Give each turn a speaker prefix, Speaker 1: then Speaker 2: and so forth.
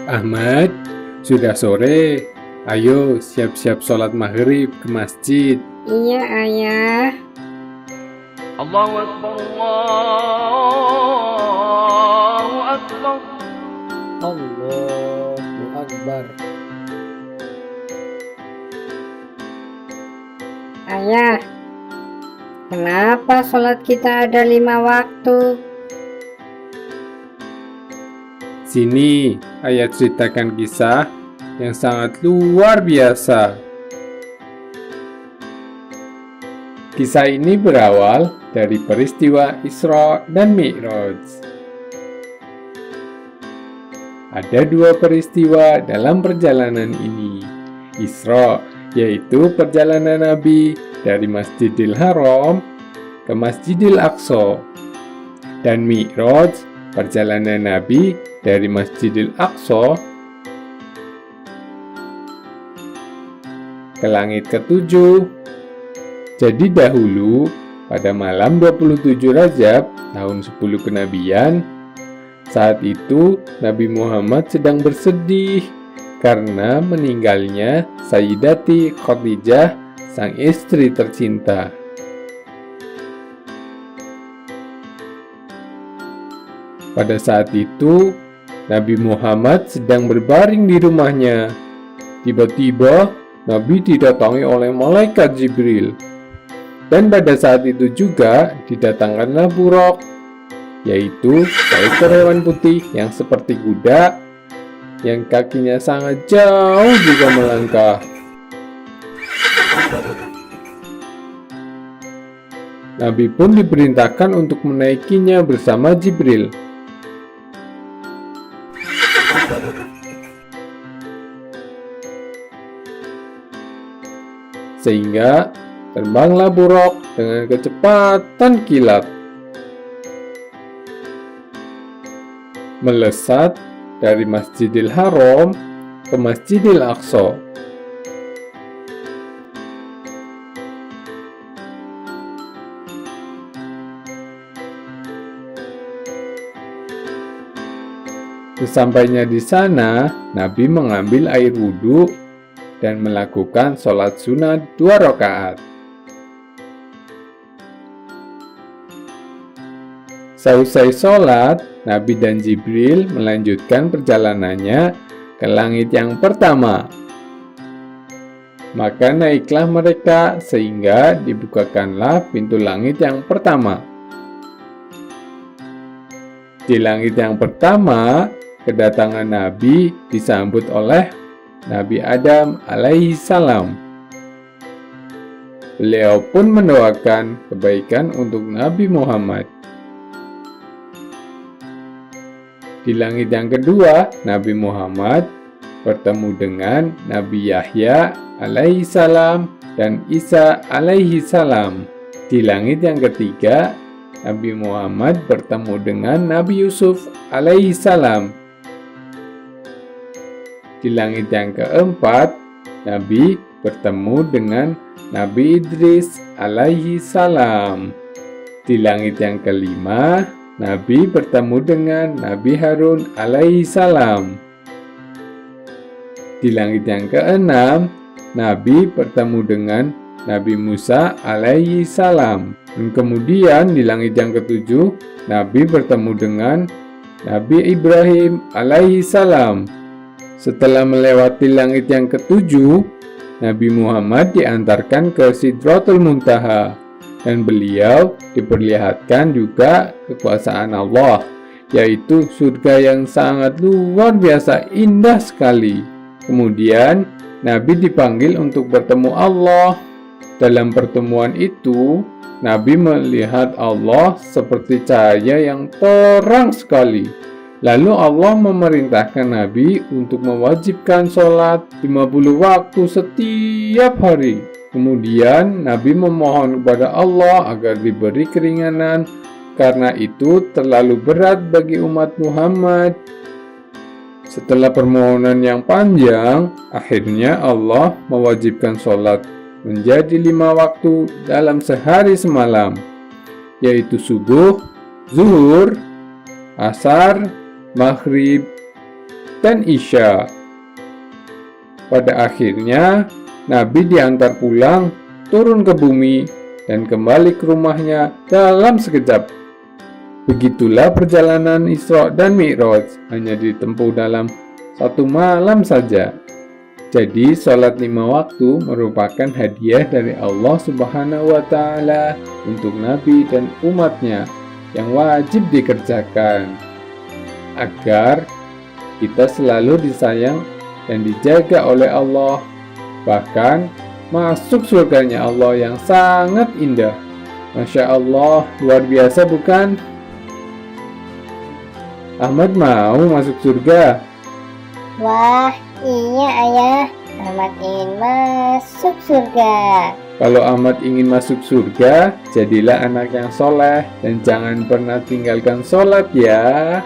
Speaker 1: Ahmad, sudah sore. Ayo siap-siap sholat maghrib ke masjid.
Speaker 2: Iya, Ayah.
Speaker 3: Allahu Akbar, Allahu Akbar.
Speaker 4: Allahu Akbar.
Speaker 2: Ayah, kenapa sholat kita ada 5 waktu?
Speaker 1: Sini, ayah ceritakan kisah yang sangat luar biasa. Kisah ini berawal dari peristiwa Isra dan Mi'raj. Ada 2 peristiwa dalam perjalanan ini. Isra, yaitu perjalanan Nabi dari Masjidil Haram ke Masjidil Aqsa. Dan Mi'raj, perjalanan Nabi dari Masjidil Aqsa ke langit ke-7. Jadi dahulu, pada malam 27 Rajab tahun 10 kenabian, saat itu Nabi Muhammad sedang bersedih karena meninggalnya Sayyidati Khadijah, sang istri tercinta. Pada saat itu, Nabi Muhammad sedang berbaring di rumahnya. Tiba-tiba, Nabi didatangi oleh malaikat Jibril. Dan pada saat itu juga didatangkanlah Buraq, yaitu seekor hewan putih yang seperti kuda, yang kakinya sangat jauh juga melangkah. Nabi pun diperintahkan untuk menaikinya bersama Jibril. Sehingga terbanglah Buraq dengan kecepatan kilat, melesat dari Masjidil Haram ke Masjidil Aqsa. Sesampainya di sana, Nabi mengambil air wudhu dan melakukan sholat sunat 2 rakaat. Seusai sholat, Nabi dan Jibril melanjutkan perjalanannya ke langit yang pertama. Maka naiklah mereka sehingga dibukakanlah pintu langit yang pertama. Di langit yang pertama, kedatangan Nabi disambut oleh Nabi Adam alaihi salam. Beliau pun mendoakan kebaikan untuk Nabi Muhammad. Di langit yang kedua, Nabi Muhammad bertemu dengan Nabi Yahya alaihi salam dan Isa alaihi salam. Di langit yang ketiga, Nabi Muhammad bertemu dengan Nabi Yusuf alaihi salam. Di langit yang keempat, Nabi bertemu dengan Nabi Idris alaihi salam. Di langit yang kelima, Nabi bertemu dengan Nabi Harun alaihi salam. Di langit yang keenam, Nabi bertemu dengan Nabi Musa alaihi salam. Dan kemudian di langit yang ketujuh, Nabi bertemu dengan Nabi Ibrahim alaihi salam. Setelah melewati langit yang ketujuh, Nabi Muhammad diantarkan ke Sidratul Muntaha, dan beliau diperlihatkan juga kekuasaan Allah, yaitu surga yang sangat luar biasa indah sekali. Kemudian Nabi dipanggil untuk bertemu Allah. Dalam pertemuan itu, Nabi melihat Allah seperti cahaya yang terang sekali. Lalu Allah memerintahkan Nabi untuk mewajibkan sholat 50 waktu setiap hari. Kemudian Nabi memohon kepada Allah agar diberi keringanan, karena itu terlalu berat bagi umat Muhammad. Setelah permohonan yang panjang, akhirnya Allah mewajibkan sholat menjadi 5 waktu dalam sehari semalam, yaitu subuh, zuhur, asar, maghrib, dan Isya. Pada akhirnya, Nabi diantar pulang, turun ke bumi, dan kembali ke rumahnya dalam sekejap. Begitulah perjalanan Isra dan Mi'raj, hanya ditempuh dalam 1 malam saja. Jadi, sholat 5 waktu merupakan hadiah dari Allah Subhanahu wa Ta'ala untuk Nabi dan umatnya yang wajib dikerjakan agar kita selalu disayang dan dijaga oleh Allah, bahkan masuk surganya Allah yang sangat indah. Masya Allah, luar biasa bukan? Ahmad mau masuk surga?
Speaker 4: Wah, iya ayah. Ahmad ingin masuk surga.
Speaker 1: Kalau Ahmad ingin masuk surga, jadilah anak yang soleh dan jangan pernah tinggalkan sholat ya.